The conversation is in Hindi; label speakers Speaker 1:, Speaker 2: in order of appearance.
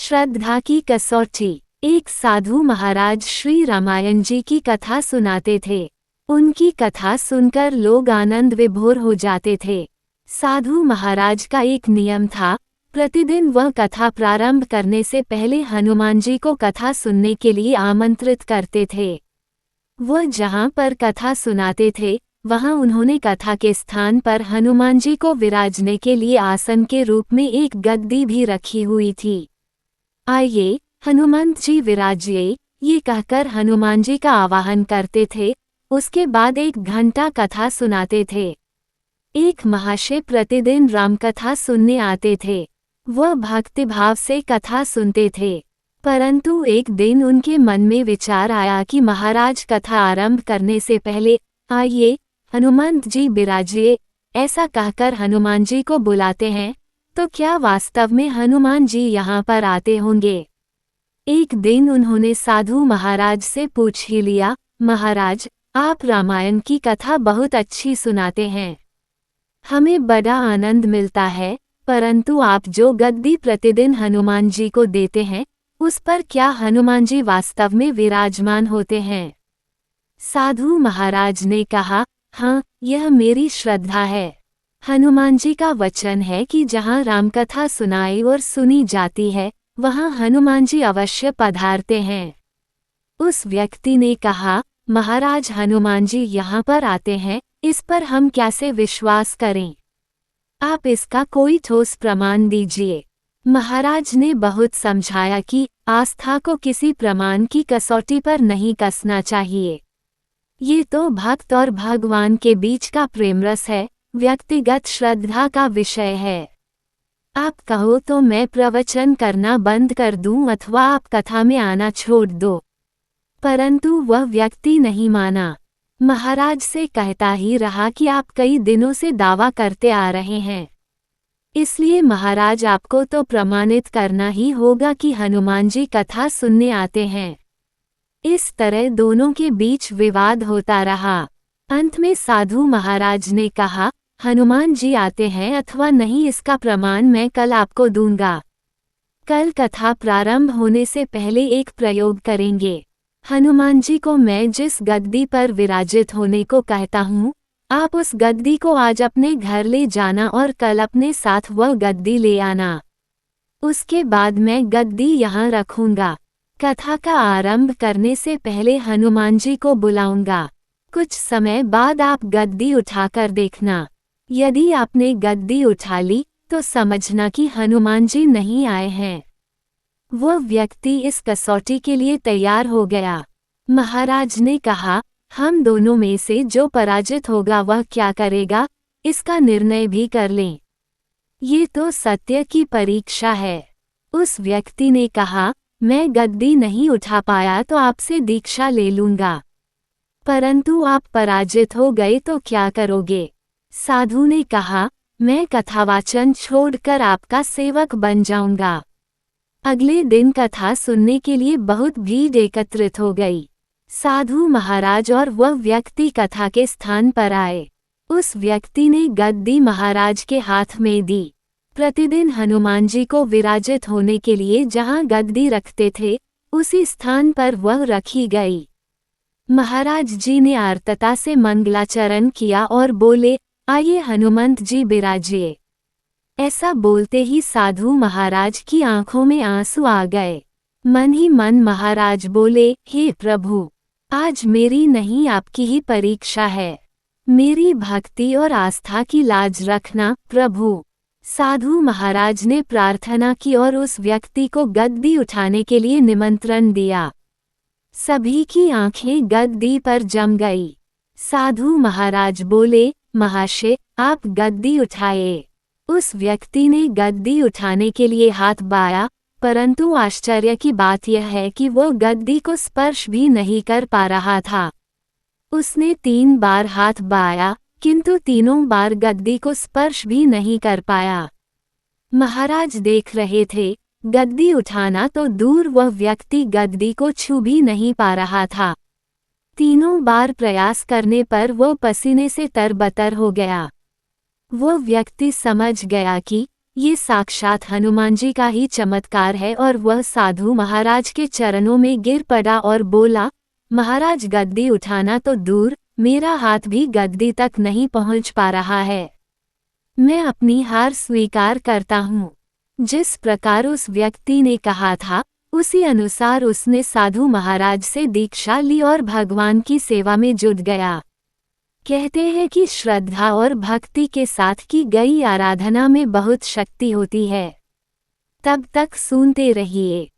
Speaker 1: श्रद्धा की कसौटी। एक साधु महाराज श्री रामायण जी की कथा सुनाते थे। उनकी कथा सुनकर लोग आनंद विभोर हो जाते थे। साधु महाराज का एक नियम था, प्रतिदिन वह कथा प्रारंभ करने से पहले हनुमान जी को कथा सुनने के लिए आमंत्रित करते थे। वह जहाँ पर कथा सुनाते थे, वहाँ उन्होंने कथा के स्थान पर हनुमान जी को विराजने के लिए आसन के रूप में एक गद्दी भी रखी हुई थी। आइए हनुमंत जी विराजिए, ये कहकर हनुमान जी का आवाहन करते थे। उसके बाद 1 घंटा कथा सुनाते थे। एक महाशय प्रतिदिन रामकथा सुनने आते थे। वह भक्तिभाव से कथा सुनते थे, परंतु एक दिन उनके मन में विचार आया कि महाराज कथा आरंभ करने से पहले आइए हनुमंत जी विराजिए, ऐसा कहकर हनुमान जी को बुलाते हैं, तो क्या वास्तव में हनुमान जी यहाँ पर आते होंगे? एक दिन उन्होंने साधु महाराज से पूछ ही लिया, महाराज आप रामायण की कथा बहुत अच्छी सुनाते हैं, हमें बड़ा आनंद मिलता है, परंतु आप जो गद्दी प्रतिदिन हनुमान जी को देते हैं, उस पर क्या हनुमान जी वास्तव में विराजमान होते हैं? साधु महाराज ने कहा, हाँ, यह मेरी श्रद्धा है। हनुमान जी का वचन है कि जहाँ रामकथा सुनाई और सुनी जाती है, वहाँ हनुमान जी अवश्य पधारते हैं। उस व्यक्ति ने कहा, महाराज हनुमान जी यहाँ पर आते हैं, इस पर हम कैसे विश्वास करें? आप इसका कोई ठोस प्रमाण दीजिए। महाराज ने बहुत समझाया कि आस्था को किसी प्रमाण की कसौटी पर नहीं कसना चाहिए। ये तो भक्त और भगवान के बीच का प्रेम रस है, व्यक्तिगत श्रद्धा का विषय है। आप कहो तो मैं प्रवचन करना बंद कर दूं अथवा आप कथा में आना छोड़ दो, परंतु वह व्यक्ति नहीं माना। महाराज से कहता ही रहा कि आप कई दिनों से दावा करते आ रहे हैं, इसलिए महाराज आपको तो प्रमाणित करना ही होगा कि हनुमान जी कथा सुनने आते हैं। इस तरह दोनों के बीच विवाद होता रहा। अंत में साधु महाराज ने कहा, हनुमान जी आते हैं अथवा नहीं इसका प्रमाण मैं कल आपको दूंगा। कल कथा प्रारंभ होने से पहले एक प्रयोग करेंगे। हनुमान जी को मैं जिस गद्दी पर विराजित होने को कहता हूँ, आप उस गद्दी को आज अपने घर ले जाना और कल अपने साथ वह गद्दी ले आना। उसके बाद मैं गद्दी यहाँ रखूंगा। कथा का आरंभ करने से पहले हनुमान जी को बुलाऊंगा। कुछ समय बाद आप गद्दी उठाकर देखना। यदि आपने गद्दी उठा ली तो समझना कि हनुमान जी नहीं आए हैं। वह व्यक्ति इस कसौटी के लिए तैयार हो गया। महाराज ने कहा, हम दोनों में से जो पराजित होगा वह क्या करेगा, इसका निर्णय भी कर लें। ये तो सत्य की परीक्षा है। उस व्यक्ति ने कहा, मैं गद्दी नहीं उठा पाया तो आपसे दीक्षा ले लूंगा, परंतु आप पराजित हो गए तो क्या करोगे? साधु ने कहा, मैं कथावाचन छोड़कर आपका सेवक बन जाऊंगा। अगले दिन कथा सुनने के लिए बहुत भीड़ एकत्रित हो गई। साधु महाराज और वह व्यक्ति कथा के स्थान पर आए। उस व्यक्ति ने गद्दी महाराज के हाथ में दी। प्रतिदिन हनुमान जी को विराजित होने के लिए जहाँ गद्दी रखते थे, उसी स्थान पर वह रखी गई। महाराज जी ने आर्तता से मंगलाचरण किया और बोले, आइए हनुमंत जी विराजिए। ऐसा बोलते ही साधु महाराज की आंखों में आंसू आ गए। मन ही मन महाराज बोले, हे प्रभु, आज मेरी नहीं आपकी ही परीक्षा है। मेरी भक्ति और आस्था की लाज रखना प्रभु। साधु महाराज ने प्रार्थना की और उस व्यक्ति को गद्दी उठाने के लिए निमंत्रण दिया। सभी की आंखें गद्दी पर जम गई। साधु महाराज बोले, महाशय आप गद्दी उठाए। उस व्यक्ति ने गद्दी उठाने के लिए हाथ बाया, परंतु आश्चर्य की बात यह है कि वो गद्दी को स्पर्श भी नहीं कर पा रहा था। उसने 3 बार हाथ बाया, किंतु तीनों बार गद्दी को स्पर्श भी नहीं कर पाया। महाराज देख रहे थे, गद्दी उठाना तो दूर वह व्यक्ति गद्दी को छू भी नहीं पा रहा था। तीनों बार प्रयास करने पर वो पसीने से तरबतर हो गया। वो व्यक्ति समझ गया कि ये साक्षात हनुमान जी का ही चमत्कार है। और वह साधु महाराज के चरणों में गिर पड़ा और बोला, महाराज गद्दी उठाना तो दूर, मेरा हाथ भी गद्दी तक नहीं पहुंच पा रहा है। मैं अपनी हार स्वीकार करता हूँ। जिस प्रकार उस व्यक्ति ने कहा था, उसी अनुसार उसने साधु महाराज से दीक्षा ली और भगवान की सेवा में जुट गया। कहते हैं कि श्रद्धा और भक्ति के साथ की गई आराधना में बहुत शक्ति होती है। तब तक सुनते रहिए।